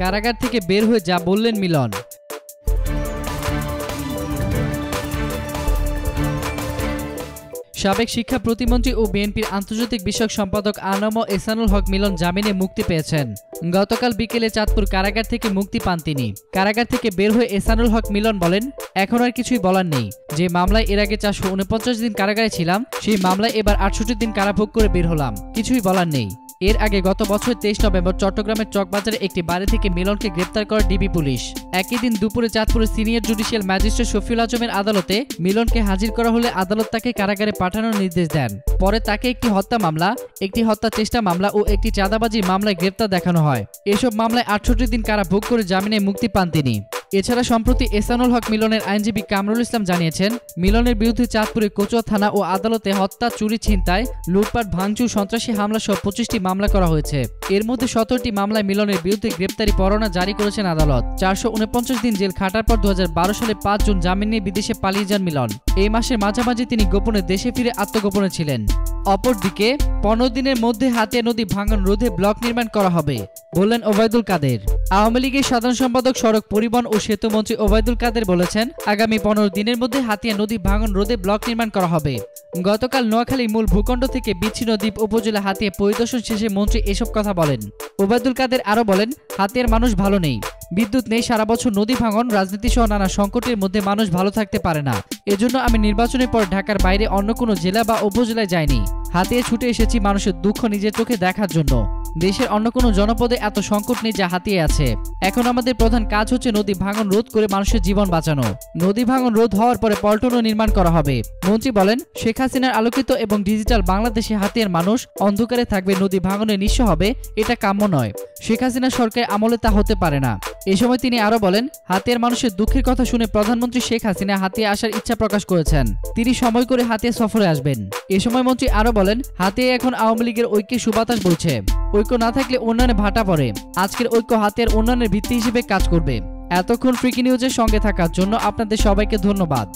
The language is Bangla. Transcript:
কারাগার থেকে বের হয়ে যা বললেন মিলন। সাবেক শিক্ষা প্রতিমন্ত্রী ও বিএনপির আন্তর্জাতিক বিষয়ক সম্পাদক আনম এহসানুল হক মিলন জামিনে মুক্তি পেয়েছেন। গতকাল বিকেলে চাঁদপুর কারাগার থেকে মুক্তি পান তিনি। কারাগার থেকে বের হয়ে এহসানুল হক মিলন বলেন, এখন আর কিছুই বলার নেই। যে মামলায় এর আগে 449 দিন কারাগারে ছিলাম, সেই মামলায় এবার 68 দিন কারাভোগ করে বের হলাম। কিছুই বলার নেই। এর আগে গত বছর 23 নভেম্বর চট্টগ্রামের চকবাজারে একটি বাড়ি থেকে মিলনকে গ্রেপ্তার করে ডিবি পুলিশ। একই দিন দুপুরে চাঁদপুরের সিনিয়র জুডিশিয়াল ম্যাজিস্ট্রেট শফিউল আজমের আদালতে মিলনকে হাজির করা হলে আদালত তাকে কারাগারে পাঠানোর নির্দেশ দেন। পরে তাকে একটি হত্যা মামলা, একটি হত্যা চেষ্টা মামলা ও একটি চাঁদাবাজির মামলায় গ্রেপ্তার দেখানো হয়। এসব মামলায় 68 দিন কারাভোগ করে জামিনে মুক্তি পান তিনি। এছাড়া সম্প্রতি এহসানুল হক মিলনের আইনজীবী কামরুল ইসলাম জানিয়েছেন, মিলনের বিরুদ্ধে চাঁদপুরের কচুয়া থানা ও আদালতে হত্যা, চুরি, ছিনতাই, লুটপাট, ভাঙচুর, সন্ত্রাসী হামলা সহ 25টি মামলা করা হয়েছে। এর মধ্যে 17টি মামলায় মিলনের বিরুদ্ধে গ্রেপ্তারি পরোয়ানা জারি করেছেন আদালত। 449 দিন জেল খাটার পর 2012 সালে 5 জুন জামিন নিয়ে বিদেশে পালিয়ে যান মিলন। এই মাসের মাঝামাঝি তিনি গোপনে দেশে ফিরে আত্মগোপনে ছিলেন। অপরদিকে 15 দিনের মধ্যে হাতিয়া নদী ভাঙন রোধে ব্লক নির্মাণ করা হবে বললেন ওবায়দুল কাদের। আওয়ামী লীগের সাধারণ সম্পাদক, সড়ক পরিবহন ও সেতু মন্ত্রী ওবায়দুল কাদের বলেছেন, আগামী 15 দিনের মধ্যে হাতিয়া নদী ভাঙন রোধে ব্লক নির্মাণ করা হবে। গতকাল নোয়াখালী মূল ভূখণ্ড থেকে বিচ্ছিন্ন দ্বীপ উপজেলা হাতিয়া পরিদর্শন শেষে মন্ত্রী এসব কথা বলেন। ওবায়দুল কাদের আরো বলেন, হাতিয়ার মানুষ ভালো নেই, বিদ্যুৎ নেই, সারা বছর নদী ভাঙন, রাজনীতি সহ নানা সংকটের মধ্যে মানুষ ভালো থাকতে পারে না। এজন্য আমি নির্বাচনের পর ঢাকার বাইরে অন্য কোনো জেলা বা উপজেলায় যাইনি। হাতিয়ে ছুটে এসেছি মানুষের দুঃখ নিজের চোখে দেখার জন্য। দেশের অন্য কোনো জনপদে এত সংকট নেই যা হাতিয়ে আছে। এখন আমাদের প্রধান কাজ হচ্ছে নদী ভাঙন রোধ করে মানুষের জীবন বাঁচানো। নদী ভাঙন রোধ হওয়ার পরে পল্টনও নির্মাণ করা হবে। মন্ত্রী বলেন, শেখ হাসিনার আলোকিত এবং ডিজিটাল বাংলাদেশে হাতিয়ার মানুষ অন্ধকারে থাকবে, নদী ভাঙনে নিঃস্ব হবে, এটা কাম্য নয়। শেখ হাসিনা সরকার আমলে তা হতে পারে না। এ সময় তিনি আরো বলেন, হাতিয়ার মানুষের দুঃখের কথা শুনে প্রধানমন্ত্রী শেখ হাসিনা হাতিয়া আসার ইচ্ছা প্রকাশ করেছেন। তিনি সময় করে হাতিয়া সফরে আসবেন। এ সময় মন্ত্রী আরো বলেন, হাতিয়া এখন আওয়ামী লীগের ঐক্যের সুবাতাস বলছে। ঐক্য না থাকলে উন্নয়নে ভাটা পড়ে। আজকের ঐক্য হাতিয়ার উন্নয়নের ভিত্তি হিসেবে কাজ করবে। এতক্ষণ ফ্রিকি নিউজের সঙ্গে থাকার জন্য আপনাদের সবাইকে ধন্যবাদ।